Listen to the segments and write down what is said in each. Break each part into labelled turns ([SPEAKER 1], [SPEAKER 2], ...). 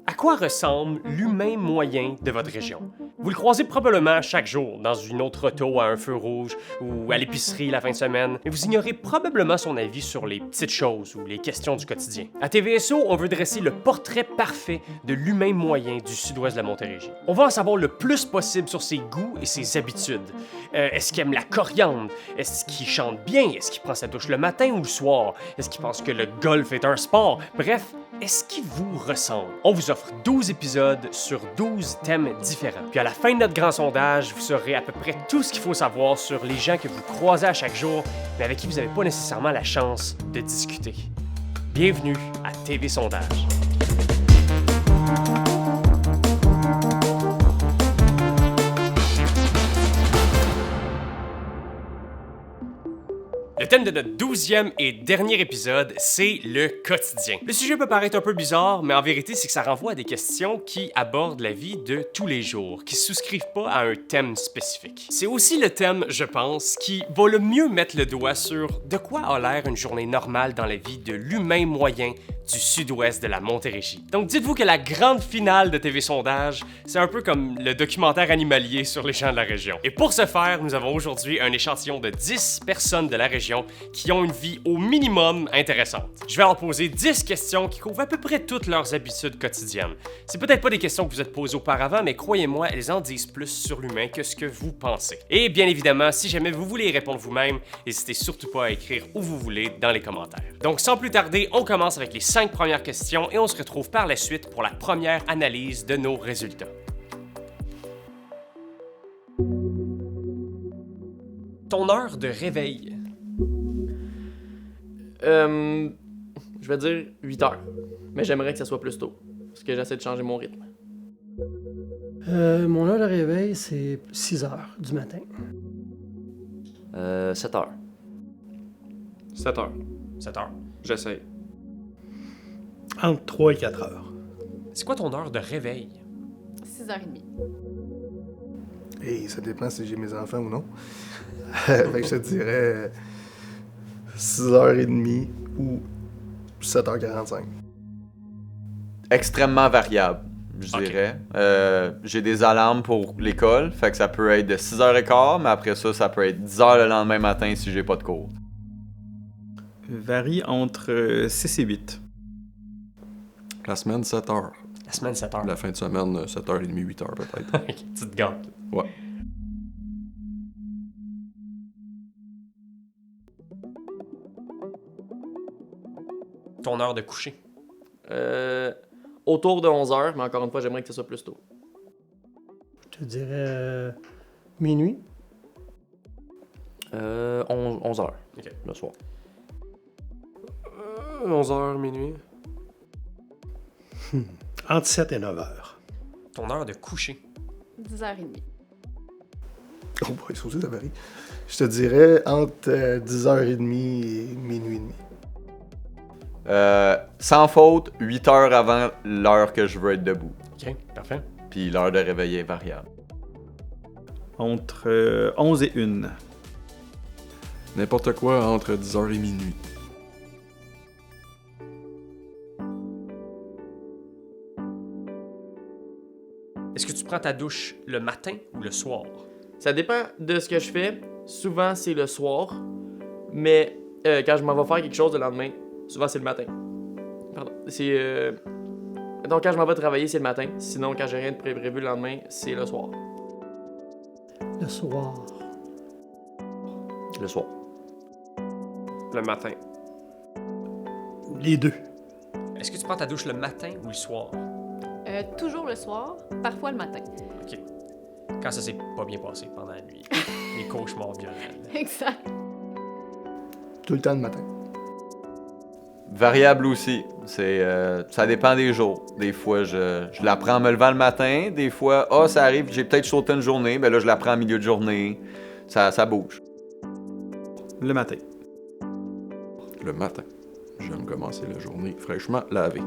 [SPEAKER 1] À quoi ressemble l'humain moyen de votre région? Vous le croisez probablement chaque jour, dans une autre auto à un feu rouge ou à l'épicerie la fin de semaine, mais vous ignorez probablement son avis sur les petites choses ou les questions du quotidien. À TVSO, on veut dresser le portrait parfait de l'humain moyen du sud-ouest de la Montérégie. On va en savoir le plus possible sur ses goûts et ses habitudes. Est-ce qu'il aime la coriandre? Est-ce qu'il chante bien? Est-ce qu'il prend sa douche le matin ou le soir? Est-ce qu'il pense que le golf est un sport? Bref, est-ce qu'il vous ressemble? On vous offre 12 épisodes sur 12 thèmes différents. Puis à la fin de notre grand sondage, vous saurez à peu près tout ce qu'il faut savoir sur les gens que vous croisez à chaque jour, mais avec qui vous n'avez pas nécessairement la chance de discuter. Bienvenue à TV Sondage. Le thème de notre 12e et dernier épisode, c'est le quotidien. Le sujet peut paraître un peu bizarre, mais en vérité, c'est que ça renvoie à des questions qui abordent la vie de tous les jours, qui ne souscrivent pas à un thème spécifique. C'est aussi le thème, je pense, qui va le mieux mettre le doigt sur de quoi a l'air une journée normale dans la vie de l'humain moyen du sud-ouest de la Montérégie. Donc dites-vous que la grande finale de TV Sondage, c'est un peu comme le documentaire animalier sur les gens de la région. Et pour ce faire, nous avons aujourd'hui un échantillon de 10 personnes de la région qui ont une vie au minimum intéressante. Je vais leur poser 10 questions qui couvrent à peu près toutes leurs habitudes quotidiennes. C'est peut-être pas des questions que vous êtes posées auparavant, mais croyez-moi, elles en disent plus sur l'humain que ce que vous pensez. Et bien évidemment, si jamais vous voulez y répondre vous-même, n'hésitez surtout pas à écrire où vous voulez dans les commentaires. Donc sans plus tarder, on commence avec les 5 premières questions et on se retrouve par la suite pour la première analyse de nos résultats. Ton heure de réveil.
[SPEAKER 2] Je vais dire 8 heures. Mais j'aimerais que ça soit plus tôt. Parce que j'essaie de changer mon rythme.
[SPEAKER 3] Mon heure de réveil, c'est 6 heures du matin.
[SPEAKER 4] 7 heures.
[SPEAKER 5] 7 heures.
[SPEAKER 1] 7 heures.
[SPEAKER 5] J'essaie.
[SPEAKER 3] Entre 3 et 4 heures.
[SPEAKER 1] C'est quoi ton heure de réveil?
[SPEAKER 6] 6h30.
[SPEAKER 7] Et ça dépend si j'ai mes enfants ou non. Fait que je te dirais 6h30 ou 7h45.
[SPEAKER 4] Extrêmement variable, je
[SPEAKER 1] Ok.
[SPEAKER 4] dirais. J'ai des alarmes pour l'école, fait que ça peut être de 6h15, mais après ça, ça peut être 10h le lendemain matin si j'ai pas de cours.
[SPEAKER 5] Varie entre 6 et 8.
[SPEAKER 8] La semaine, 7 heures.
[SPEAKER 1] La semaine, 7 heures.
[SPEAKER 8] La fin de semaine, 7h30, 8h peut-être.
[SPEAKER 1] Ok, tu te gâtes.
[SPEAKER 8] Ouais.
[SPEAKER 1] Ton heure de coucher.
[SPEAKER 2] Autour de 11 heures, mais encore une fois, j'aimerais que ça soit plus tôt.
[SPEAKER 3] Je te dirais minuit.
[SPEAKER 4] 11 heures,
[SPEAKER 1] Ok.
[SPEAKER 4] le soir.
[SPEAKER 5] 11h, minuit.
[SPEAKER 3] Entre 7 et 9 heures.
[SPEAKER 1] Ton heure de coucher.
[SPEAKER 6] 10h30.
[SPEAKER 7] Oh boy, ça aussi, ça varie. Je te dirais entre 10h30 et minuit et demi.
[SPEAKER 4] Sans faute, 8 heures avant l'heure que je veux être debout.
[SPEAKER 1] Ok, parfait.
[SPEAKER 4] Puis l'heure de réveil est variable.
[SPEAKER 5] Entre 11 et 1.
[SPEAKER 8] N'importe quoi entre 10h et minuit.
[SPEAKER 1] Est-ce que tu prends ta douche le matin ou le soir?
[SPEAKER 2] Ça dépend de ce que je fais. Souvent, c'est le soir. Mais quand je m'en vais faire quelque chose le lendemain, souvent, c'est le matin. Pardon. Donc, quand je m'en vais travailler, c'est le matin. Sinon, quand j'ai rien de prévu le lendemain, c'est le soir.
[SPEAKER 3] Le soir.
[SPEAKER 4] Le soir.
[SPEAKER 5] Le matin.
[SPEAKER 3] Les deux.
[SPEAKER 1] Est-ce que tu prends ta douche le matin ou le soir?
[SPEAKER 6] Toujours le soir, parfois le matin.
[SPEAKER 1] Ok. Quand ça s'est pas bien passé pendant la nuit. Les cauchemars violents.
[SPEAKER 6] Exact.
[SPEAKER 7] Tout le temps le matin.
[SPEAKER 4] Variable aussi. Ça dépend des jours. Des fois, je la prends en me levant le matin. Des fois, ça arrive, j'ai peut-être sauté une journée, mais là, je la prends en milieu de journée. Ça bouge.
[SPEAKER 5] Le matin.
[SPEAKER 8] Le matin. J'aime commencer la journée fraîchement lavée.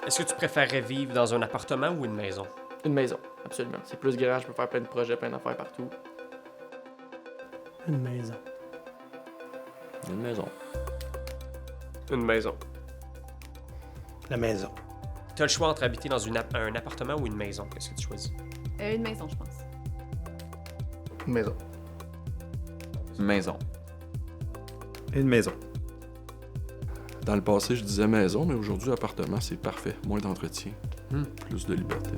[SPEAKER 1] Est-ce que tu préférerais vivre dans un appartement ou une maison?
[SPEAKER 2] Une maison, absolument. C'est plus grand, je peux faire plein de projets, plein d'affaires partout.
[SPEAKER 3] Une maison.
[SPEAKER 9] Une maison.
[SPEAKER 5] Une maison.
[SPEAKER 3] La maison.
[SPEAKER 1] Tu as le choix entre habiter dans un appartement ou une maison. Qu'est-ce que tu choisis?
[SPEAKER 6] Une maison, je pense.
[SPEAKER 7] Une maison.
[SPEAKER 4] Maison.
[SPEAKER 5] Une maison.
[SPEAKER 8] Dans le passé, je disais maison, mais aujourd'hui, appartement, c'est parfait. Moins d'entretien. Plus de liberté.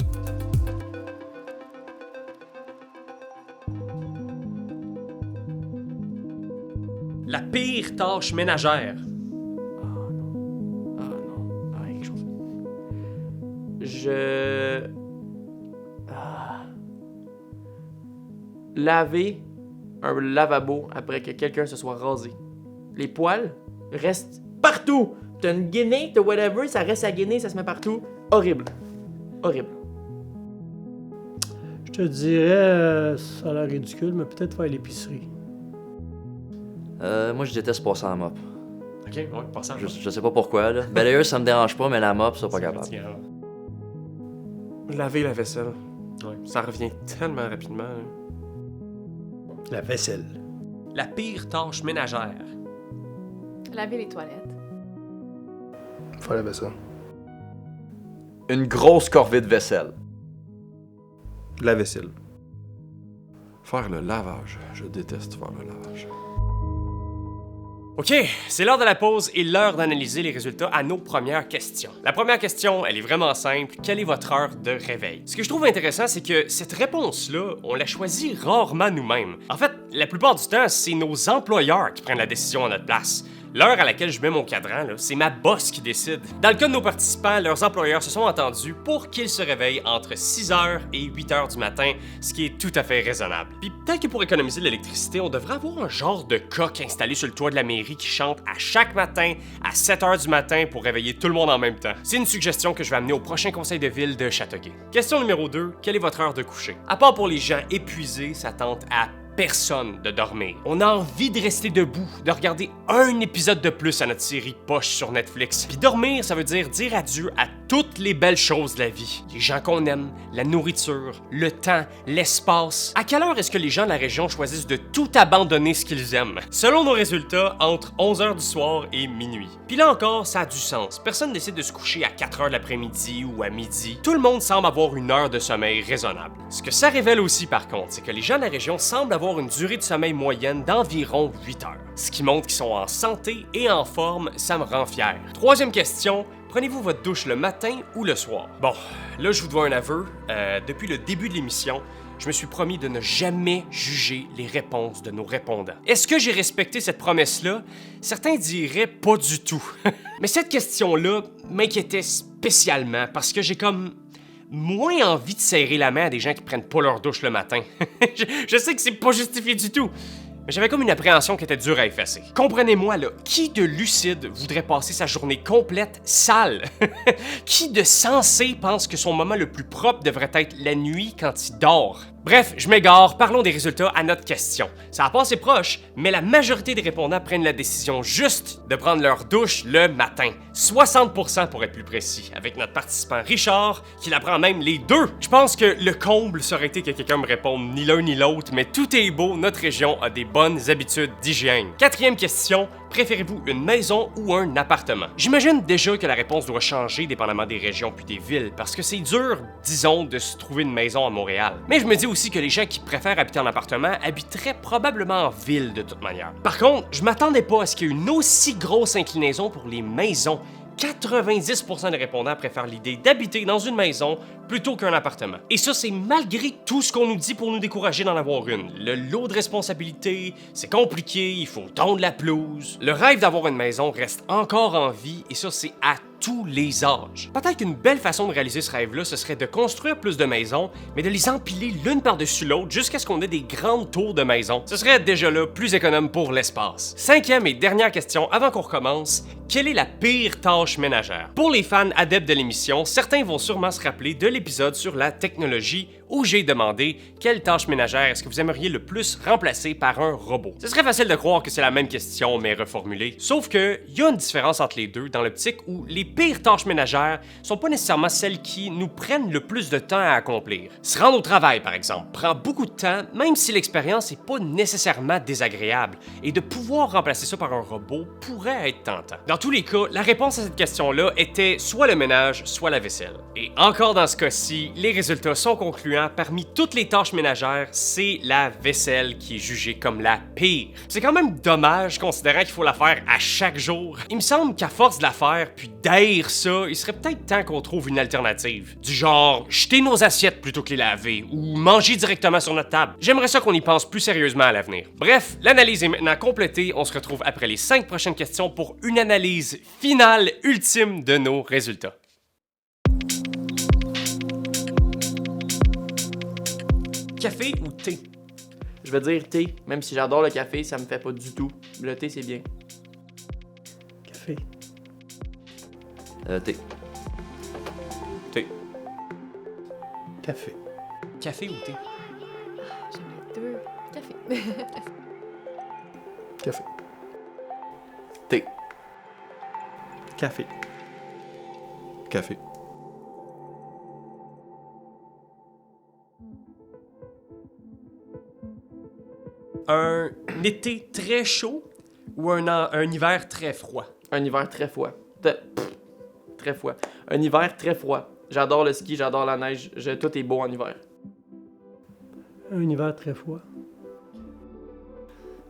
[SPEAKER 1] La pire tâche ménagère.
[SPEAKER 2] Ah non. Ah, quelque chose. Je. Laver un lavabo après que quelqu'un se soit rasé. Les poils restent partout. T'as une guinée, t'as whatever, ça reste à guinée, ça se met partout. Horrible. Horrible.
[SPEAKER 3] Je te dirais, ça a l'air ridicule, mais peut-être faire l'épicerie.
[SPEAKER 9] Moi, je déteste passer en mop.
[SPEAKER 1] Ok, ouais, passons.
[SPEAKER 9] Je sais pas pourquoi, là. Balayeuse, ça me dérange pas, mais la mop, ça, pas capable.
[SPEAKER 5] Laver la vaisselle.
[SPEAKER 1] Ouais.
[SPEAKER 5] Ça revient tellement rapidement. Hein.
[SPEAKER 3] La vaisselle.
[SPEAKER 1] La pire tâche ménagère.
[SPEAKER 6] Laver les toilettes.
[SPEAKER 7] Faut laver ça.
[SPEAKER 4] Une grosse corvée de vaisselle.
[SPEAKER 5] La vaisselle.
[SPEAKER 8] Faire le lavage. Je déteste faire le lavage.
[SPEAKER 1] OK, c'est l'heure de la pause et l'heure d'analyser les résultats à nos premières questions. La première question, elle est vraiment simple. Quelle est votre heure de réveil? Ce que je trouve intéressant, c'est que cette réponse-là, on la choisit rarement nous-mêmes. En fait, la plupart du temps, c'est nos employeurs qui prennent la décision à notre place. L'heure à laquelle je mets mon cadran, là, c'est ma boss qui décide. Dans le cas de nos participants, leurs employeurs se sont entendus pour qu'ils se réveillent entre 6h et 8h du matin, ce qui est tout à fait raisonnable. Puis peut-être que pour économiser de l'électricité, on devrait avoir un genre de coq installé sur le toit de la mairie qui chante à chaque matin à 7h du matin pour réveiller tout le monde en même temps. C'est une suggestion que je vais amener au prochain conseil de ville de Châteauguay. Question numéro 2, quelle est votre heure de coucher? À part pour les gens épuisés, ça tente à personne de dormir. On a envie de rester debout, de regarder un épisode de plus à notre série poche sur Netflix. Puis dormir, ça veut dire adieu à toutes les belles choses de la vie. Les gens qu'on aime, la nourriture, le temps, l'espace. À quelle heure est-ce que les gens de la région choisissent de tout abandonner ce qu'ils aiment? Selon nos résultats, entre 11h du soir et minuit. Puis là encore, ça a du sens. Personne décide de se coucher à 4h de l'après-midi ou à midi. Tout le monde semble avoir une heure de sommeil raisonnable. Ce que ça révèle aussi par contre, c'est que les gens de la région semblent avoir une durée de sommeil moyenne d'environ 8 heures. Ce qui montre qu'ils sont en santé et en forme, ça me rend fier. Troisième question, prenez-vous votre douche le matin ou le soir? Bon, là je vous dois un aveu, depuis le début de l'émission, je me suis promis de ne jamais juger les réponses de nos répondants. Est-ce que j'ai respecté cette promesse-là? Certains diraient pas du tout. Mais cette question-là m'inquiétait spécialement parce que j'ai comme moins envie de serrer la main à des gens qui prennent pas leur douche le matin. je sais que c'est pas justifié du tout, mais j'avais comme une appréhension qui était dure à effacer. Comprenez-moi là, qui de lucide voudrait passer sa journée complète sale? Qui de sensé pense que son moment le plus propre devrait être la nuit quand il dort? Bref, je m'égare, parlons des résultats à notre question. Ça a passé proche, mais la majorité des répondants prennent la décision juste de prendre leur douche le matin. 60% pour être plus précis, avec notre participant Richard, qui la prend même les deux. Je pense que le comble serait été que quelqu'un me réponde ni l'un ni l'autre, mais tout est beau, notre région a des bonnes habitudes d'hygiène. Quatrième question, préférez-vous une maison ou un appartement? J'imagine déjà que la réponse doit changer dépendamment des régions puis des villes, parce que c'est dur, disons, de se trouver une maison à Montréal. Mais je me dis aussi que les gens qui préfèrent habiter en appartement habiteraient probablement en ville de toute manière. Par contre, je m'attendais pas à ce qu'il y ait une aussi grosse inclinaison pour les maisons. 90% des répondants préfèrent l'idée d'habiter dans une maison plutôt qu'un appartement. Et ça, c'est malgré tout ce qu'on nous dit pour nous décourager d'en avoir une. Le lot de responsabilités, c'est compliqué, il faut tondre la pelouse. Le rêve d'avoir une maison reste encore en vie et ça, c'est à tous les âges. Peut-être qu'une belle façon de réaliser ce rêve-là, ce serait de construire plus de maisons, mais de les empiler l'une par-dessus l'autre jusqu'à ce qu'on ait des grandes tours de maisons. Ce serait déjà là plus économe pour l'espace. Cinquième et dernière question avant qu'on recommence, quelle est la pire tâche ménagère? Pour les fans adeptes de l'émission, certains vont sûrement se rappeler de l'épisode sur la technologie où j'ai demandé quelle tâche ménagère est-ce que vous aimeriez le plus remplacer par un robot. Ce serait facile de croire que c'est la même question mais reformulée, sauf que y a une différence entre les deux dans l'optique où les pires tâches ménagères sont pas nécessairement celles qui nous prennent le plus de temps à accomplir. Se rendre au travail par exemple prend beaucoup de temps même si l'expérience n'est pas nécessairement désagréable et de pouvoir remplacer ça par un robot pourrait être tentant. Dans tous les cas, la réponse à cette question-là était soit le ménage, soit la vaisselle. Et encore dans ce cas-ci, les résultats sont concluants. Parmi toutes les tâches ménagères, c'est la vaisselle qui est jugée comme la pire. C'est quand même dommage considérant qu'il faut la faire à chaque jour. Il me semble qu'à force de la faire puis d'haïr ça, il serait peut-être temps qu'on trouve une alternative. Du genre, jeter nos assiettes plutôt que les laver ou manger directement sur notre table. J'aimerais ça qu'on y pense plus sérieusement à l'avenir. Bref, l'analyse est maintenant complétée. On se retrouve après les 5 prochaines questions pour une analyse finale ultime de nos résultats. Café ou thé?
[SPEAKER 2] Je vais dire thé, même si j'adore le café, ça me fait pas du tout. Le thé, c'est bien.
[SPEAKER 3] Café.
[SPEAKER 9] Thé.
[SPEAKER 1] Thé.
[SPEAKER 3] Café.
[SPEAKER 1] Café ou thé?
[SPEAKER 6] J'aime les deux. Café.
[SPEAKER 7] Café.
[SPEAKER 4] Thé.
[SPEAKER 5] Café.
[SPEAKER 8] Café.
[SPEAKER 1] Un été très chaud ou un hiver très froid?
[SPEAKER 2] Un hiver très froid. Très froid. Un hiver très froid. J'adore le ski, j'adore la neige. Tout est beau en hiver.
[SPEAKER 3] Un hiver très froid.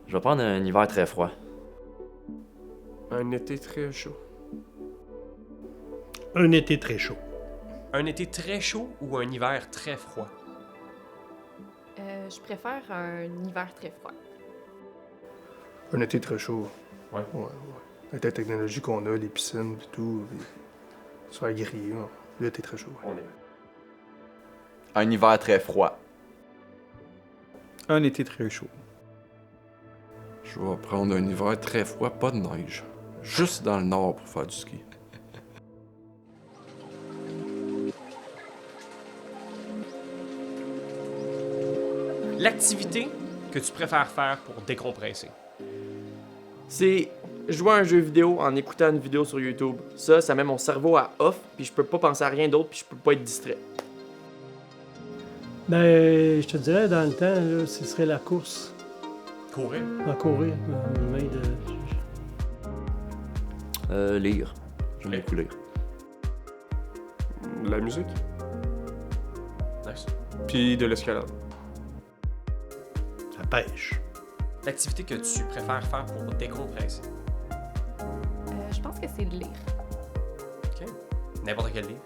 [SPEAKER 9] Je vais prendre un hiver très froid.
[SPEAKER 5] Un été très chaud.
[SPEAKER 3] Un été très chaud.
[SPEAKER 1] Un été très chaud ou un hiver très froid?
[SPEAKER 6] Je préfère un hiver très froid.
[SPEAKER 7] Un été très chaud.
[SPEAKER 1] Ouais.
[SPEAKER 7] Avec la technologie qu'on a, les piscines et tout, puis se faire griller. L'été très chaud. Ouais.
[SPEAKER 4] Un hiver très froid.
[SPEAKER 5] Un été très chaud.
[SPEAKER 8] Je vais prendre un hiver très froid, pas de neige. Juste dans le nord pour faire du ski.
[SPEAKER 1] L'activité que tu préfères faire pour décompresser?
[SPEAKER 2] C'est jouer à un jeu vidéo en écoutant une vidéo sur YouTube. Ça met mon cerveau à off, puis je peux pas penser à rien d'autre, puis je peux pas être distrait.
[SPEAKER 3] Ben, je te dirais, dans le temps, là, ce serait la course.
[SPEAKER 1] Courir.
[SPEAKER 3] À courir.
[SPEAKER 9] Lire. J'aime beaucoup lire.
[SPEAKER 5] La musique.
[SPEAKER 1] Nice.
[SPEAKER 5] Puis de l'escalade.
[SPEAKER 3] La pêche.
[SPEAKER 1] L'activité que tu préfères faire pour décompresser?
[SPEAKER 6] Je pense que c'est de lire.
[SPEAKER 1] OK. N'importe quel livre.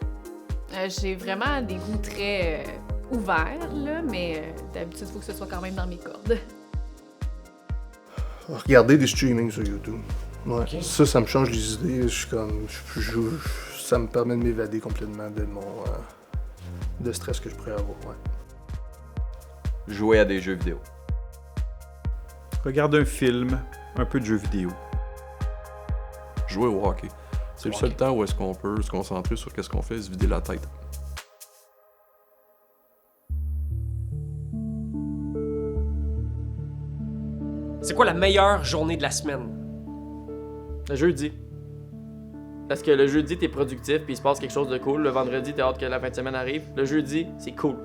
[SPEAKER 6] J'ai vraiment des goûts très ouverts, là, mais d'habitude, il faut que ce soit quand même dans mes cordes.
[SPEAKER 7] Regarder des streamings sur YouTube. Ouais.
[SPEAKER 1] Ok.
[SPEAKER 7] Ça me change les idées. Je suis comme. Ça me permet de m'évader complètement de mon. de stress que je pourrais avoir. Ouais.
[SPEAKER 4] Jouer à des jeux vidéo.
[SPEAKER 5] Regarder un film, un peu de jeux vidéo.
[SPEAKER 8] Jouer au hockey. C'est le seul
[SPEAKER 1] Hockey.
[SPEAKER 8] temps où est-ce qu'on peut se concentrer sur qu'est-ce qu'on fait et se vider la tête.
[SPEAKER 1] C'est quoi la meilleure journée de la semaine?
[SPEAKER 2] Le jeudi. Parce que le jeudi, t'es productif, puis il se passe quelque chose de cool. Le vendredi, t'as hâte que la fin de semaine arrive. Le jeudi, c'est cool.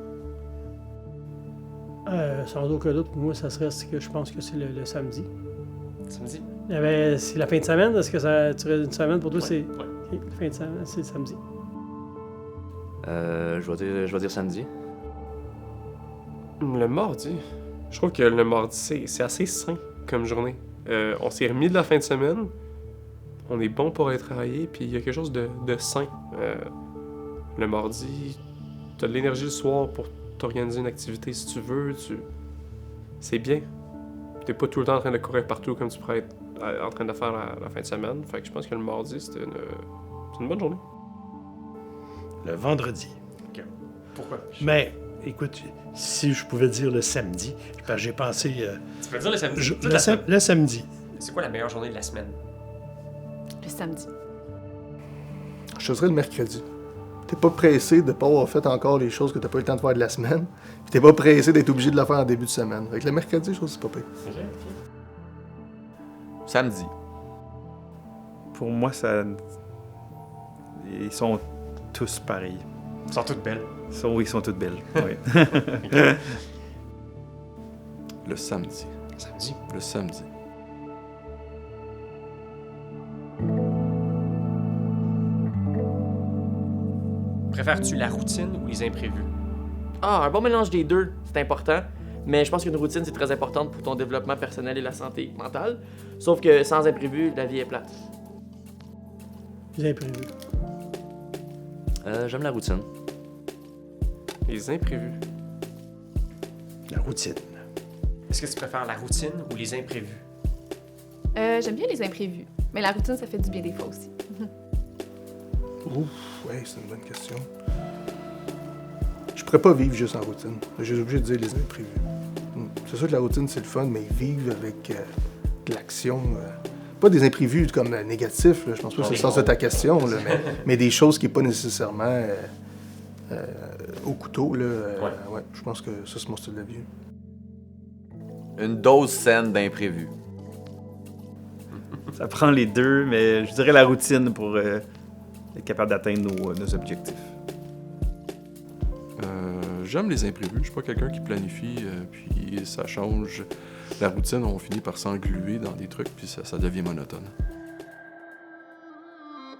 [SPEAKER 3] Sans aucun doute, pour moi, ça serait ce que je pense que c'est le samedi.
[SPEAKER 1] Samedi?
[SPEAKER 3] C'est la fin de semaine. Est-ce que ça serait une semaine pour toi? C'est
[SPEAKER 1] Ouais.
[SPEAKER 3] Ok, la fin de semaine, c'est le samedi.
[SPEAKER 9] Je vais dire samedi.
[SPEAKER 5] Le mardi. Je trouve que le mardi, c'est assez sain comme journée. On s'est remis de la fin de semaine. On est bon pour aller travailler, puis il y a quelque chose de sain. Le mardi, t'as de l'énergie le soir pour t'organiser une activité si tu veux. C'est bien. T'es pas tout le temps en train de courir partout comme tu pourrais être en train de faire la fin de semaine. Fait que je pense que le mardi, c'est une bonne journée.
[SPEAKER 10] Le vendredi.
[SPEAKER 1] Pourquoi?
[SPEAKER 10] Mais, écoute, si je pouvais dire le samedi, parce que j'ai pensé...
[SPEAKER 1] Tu peux dire le samedi? Toute
[SPEAKER 10] le,
[SPEAKER 1] la semaine.
[SPEAKER 10] le samedi.
[SPEAKER 1] C'est quoi la meilleure journée de la semaine?
[SPEAKER 6] Le samedi.
[SPEAKER 7] Je te dirais le mercredi. t'es pas pressé de pas avoir fait encore les choses que t'as pas eu le temps de faire de la semaine. Puis t'es pas pressé d'être obligé de la faire en début de semaine. Avec le mercredi, je trouve que c'est pas pire.
[SPEAKER 4] Samedi.
[SPEAKER 11] Pour moi, ça. Ils sont tous pareils.
[SPEAKER 1] Ils sont toutes belles.
[SPEAKER 11] Ils sont toutes belles. Oui.
[SPEAKER 8] Le samedi.
[SPEAKER 1] Samedi.
[SPEAKER 8] Le samedi.
[SPEAKER 1] Préfères-tu la routine ou les imprévus?
[SPEAKER 2] Ah, un bon mélange des deux, c'est important. Mais je pense qu'une routine, c'est très importante pour ton développement personnel et la santé mentale. Sauf que sans imprévu, la vie est plate.
[SPEAKER 3] Les imprévus.
[SPEAKER 9] J'aime la routine.
[SPEAKER 5] Les imprévus.
[SPEAKER 10] La routine.
[SPEAKER 1] Est-ce que tu préfères la routine ou les imprévus?
[SPEAKER 6] J'aime bien les imprévus. Mais la routine, ça fait du bien des fois aussi.
[SPEAKER 7] Ouf, ouais, c'est une bonne question. Je pourrais pas vivre juste en routine. Je suis obligé de dire les imprévus. C'est sûr que la routine, c'est le fun, mais vivre avec de l'action. Pas des imprévus comme négatifs, là, je pense pas que c'est le sens de ta question, là, mais des choses qui n'est pas nécessairement au couteau. Là, ouais, je pense que ça, c'est mon style de vie.
[SPEAKER 4] Une dose saine d'imprévu.
[SPEAKER 11] Ça prend les deux, mais je dirais la routine pour être capable d'atteindre nos objectifs.
[SPEAKER 8] J'aime les imprévus. Je suis pas quelqu'un qui planifie, puis ça change. La routine, on finit par s'engluer dans des trucs, puis ça devient monotone.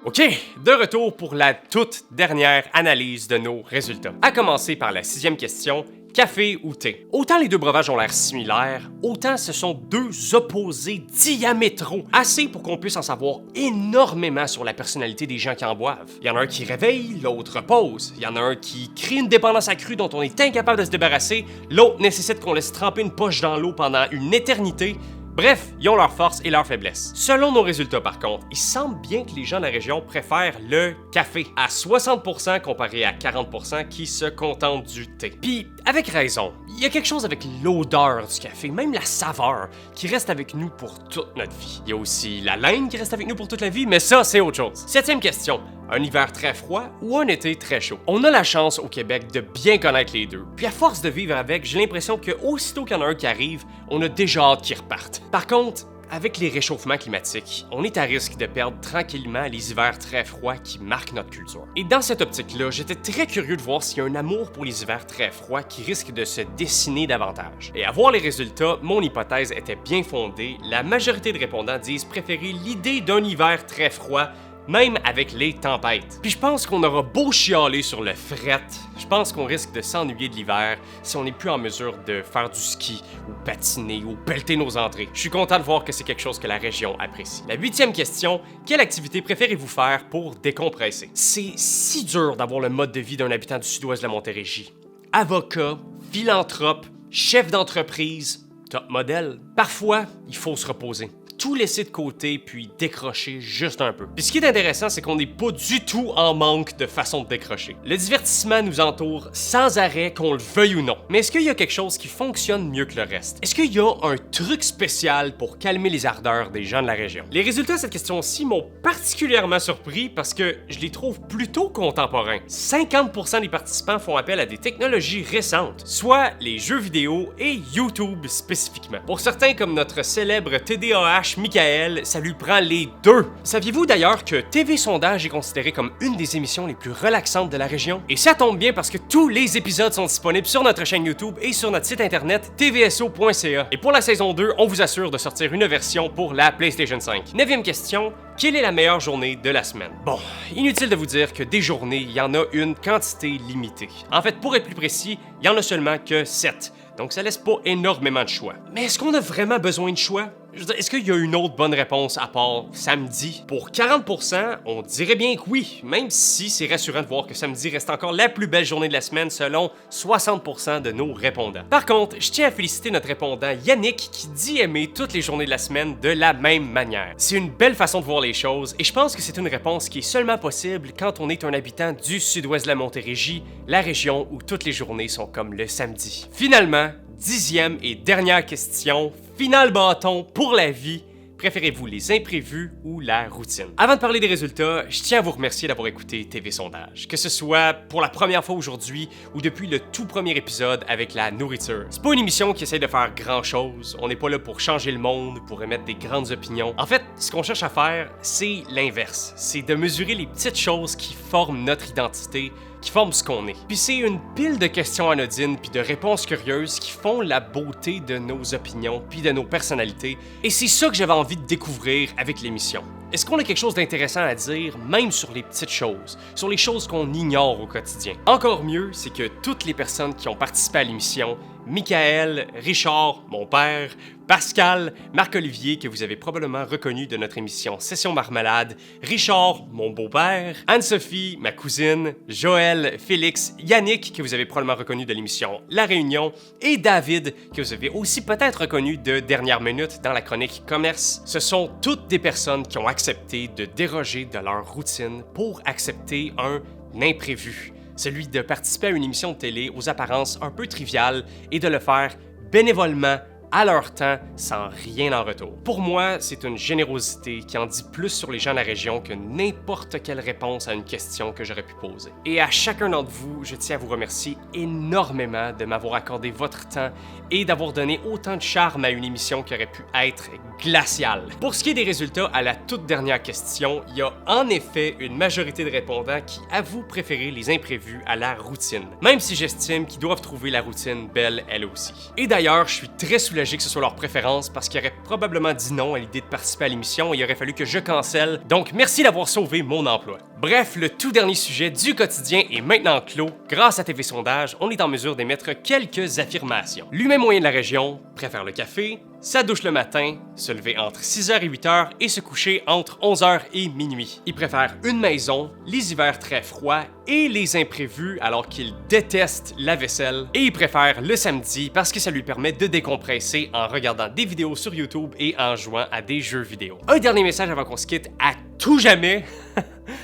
[SPEAKER 1] OK, de retour pour la toute dernière analyse de nos résultats. À commencer par la 6e question, café ou thé? Autant les deux breuvages ont l'air similaires, autant ce sont deux opposés diamétraux, assez pour qu'on puisse en savoir énormément sur la personnalité des gens qui en boivent. Il y en a un qui réveille, l'autre repose. Il y en a un qui crée une dépendance accrue dont on est incapable de se débarrasser, l'autre nécessite qu'on laisse tremper une poche dans l'eau pendant une éternité. Bref, ils ont leurs forces et leurs faiblesses. Selon nos résultats par contre, il semble bien que les gens de la région préfèrent le café, à 60% comparé à 40% qui se contentent du thé. Puis, avec raison, il y a quelque chose avec l'odeur du café, même la saveur, qui reste avec nous pour toute notre vie. Il y a aussi la laine qui reste avec nous pour toute la vie, mais ça, c'est autre chose. 7e question. Un hiver très froid ou un été très chaud? On a la chance au Québec de bien connaître les deux. Puis à force de vivre avec, j'ai l'impression que aussitôt qu'il y en a un qui arrive, on a déjà hâte qu'il reparte. Par contre, avec les réchauffements climatiques, on est à risque de perdre tranquillement les hivers très froids qui marquent notre culture. Et dans cette optique-là, j'étais très curieux de voir s'il y a un amour pour les hivers très froids qui risque de se dessiner davantage. Et à voir les résultats, mon hypothèse était bien fondée. La majorité de répondants disent préférer l'idée d'un hiver très froid, même avec les tempêtes. Puis je pense qu'on aura beau chialer sur le fret, je pense qu'on risque de s'ennuyer de l'hiver si on n'est plus en mesure de faire du ski, ou patiner, ou pelleter nos entrées. Je suis content de voir que c'est quelque chose que la région apprécie. La 8e question, quelle activité préférez-vous faire pour décompresser? C'est si dur d'avoir le mode de vie d'un habitant du sud-ouest de la Montérégie. Avocat, philanthrope, chef d'entreprise, top modèle. Parfois, il faut se reposer. Tout laisser de côté puis décrocher juste un peu. Puis ce qui est intéressant, c'est qu'on n'est pas du tout en manque de façon de décrocher. Le divertissement nous entoure sans arrêt, qu'on le veuille ou non. Mais est-ce qu'il y a quelque chose qui fonctionne mieux que le reste? Est-ce qu'il y a un truc spécial pour calmer les ardeurs des gens de la région? Les résultats de cette question-ci m'ont particulièrement surpris parce que je les trouve plutôt contemporains. 50% des participants font appel à des technologies récentes, soit les jeux vidéo et YouTube spécifiquement. Pour certains, comme notre célèbre TDAH Michael, ça lui prend les deux. Saviez-vous d'ailleurs que TV Sondage est considéré comme une des émissions les plus relaxantes de la région? Et ça tombe bien parce que tous les épisodes sont disponibles sur notre chaîne YouTube et sur notre site internet tvso.ca. Et pour la saison 2, on vous assure de sortir une version pour la PlayStation 5. 9e question, quelle est la meilleure journée de la semaine? Bon, inutile de vous dire que des journées, il y en a une quantité limitée. En fait, pour être plus précis, il y en a seulement que 7. Donc ça laisse pas énormément de choix. Mais est-ce qu'on a vraiment besoin de choix? Est-ce qu'il y a une autre bonne réponse à part samedi? Pour 40%, on dirait bien que oui, même si c'est rassurant de voir que samedi reste encore la plus belle journée de la semaine selon 60% de nos répondants. Par contre, je tiens à féliciter notre répondant Yannick qui dit aimer toutes les journées de la semaine de la même manière. C'est une belle façon de voir les choses et je pense que c'est une réponse qui est seulement possible quand on est un habitant du sud-ouest de la Montérégie, la région où toutes les journées sont comme le samedi. Finalement, 10e et dernière question, final bâton pour la vie. Préférez-vous les imprévus ou la routine? Avant de parler des résultats, je tiens à vous remercier d'avoir écouté TV Sondage. Que ce soit pour la première fois aujourd'hui ou depuis le tout premier épisode avec la nourriture. C'est pas une émission qui essaie de faire grand-chose. On n'est pas là pour changer le monde, pour émettre des grandes opinions. En fait, ce qu'on cherche à faire, c'est l'inverse. C'est de mesurer les petites choses qui forment notre identité, qui forment ce qu'on est. Puis c'est une pile de questions anodines puis de réponses curieuses qui font la beauté de nos opinions puis de nos personnalités. Et c'est ça que j'avais envie de découvrir avec l'émission. Est-ce qu'on a quelque chose d'intéressant à dire, même sur les petites choses, sur les choses qu'on ignore au quotidien? Encore mieux, c'est que toutes les personnes qui ont participé à l'émission, Michael, Richard, mon père, Pascal, Marc-Olivier, que vous avez probablement reconnu de notre émission Session Marmelade, Richard, mon beau-père, Anne-Sophie, ma cousine, Joël, Félix, Yannick, que vous avez probablement reconnu de l'émission La Réunion, et David, que vous avez aussi peut-être reconnu de Dernière Minute dans la chronique Commerce. Ce sont toutes des personnes qui ont accepté de déroger de leur routine pour accepter un imprévu. Celui de participer à une émission de télé aux apparences un peu triviales et de le faire bénévolement à leur temps, sans rien en retour. Pour moi, c'est une générosité qui en dit plus sur les gens de la région que n'importe quelle réponse à une question que j'aurais pu poser. Et à chacun d'entre vous, je tiens à vous remercier énormément de m'avoir accordé votre temps et d'avoir donné autant de charme à une émission qui aurait pu être glaciale. Pour ce qui est des résultats à la toute dernière question, il y a en effet une majorité de répondants qui avouent préférer les imprévus à la routine, même si j'estime qu'ils doivent trouver la routine belle elle aussi. Et d'ailleurs, je suis très soulagé que ce soit leur préférence parce qu'ils auraient probablement dit non à l'idée de participer à l'émission et il aurait fallu que je cancelle, donc merci d'avoir sauvé mon emploi. Bref, le tout dernier sujet du quotidien est maintenant clos. Grâce à TV Sondage, on est en mesure d'émettre quelques affirmations. L'humain moyen de la région préfère le café, sa douche le matin, se lever entre 6h et 8h et se coucher entre 11h et minuit. Il préfère une maison, les hivers très froids et les imprévus alors qu'il déteste la vaisselle. Et il préfère le samedi parce que ça lui permet de décompresser en regardant des vidéos sur YouTube et en jouant à des jeux vidéo. Un dernier message avant qu'on se quitte à tout jamais.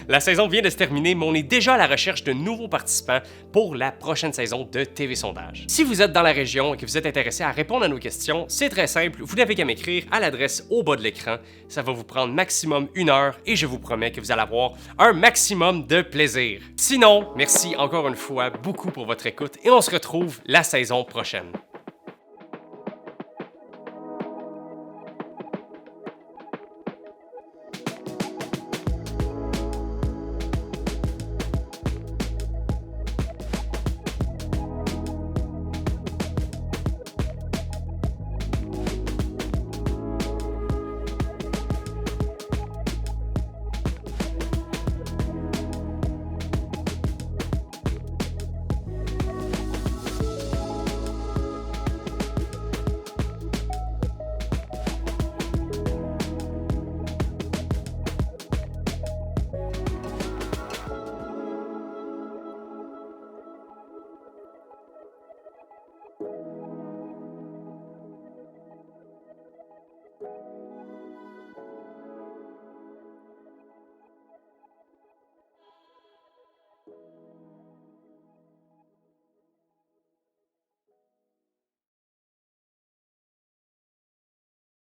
[SPEAKER 1] La saison vient de se terminer, mais on est déjà à la recherche de nouveaux participants pour la prochaine saison de TV Sondage. Si vous êtes dans la région et que vous êtes intéressé à répondre à nos questions, c'est très simple, vous n'avez qu'à m'écrire à l'adresse au bas de l'écran. Ça va vous prendre maximum 1 heure et je vous promets que vous allez avoir un maximum de plaisir. Sinon, merci encore une fois beaucoup pour votre écoute et on se retrouve la saison prochaine.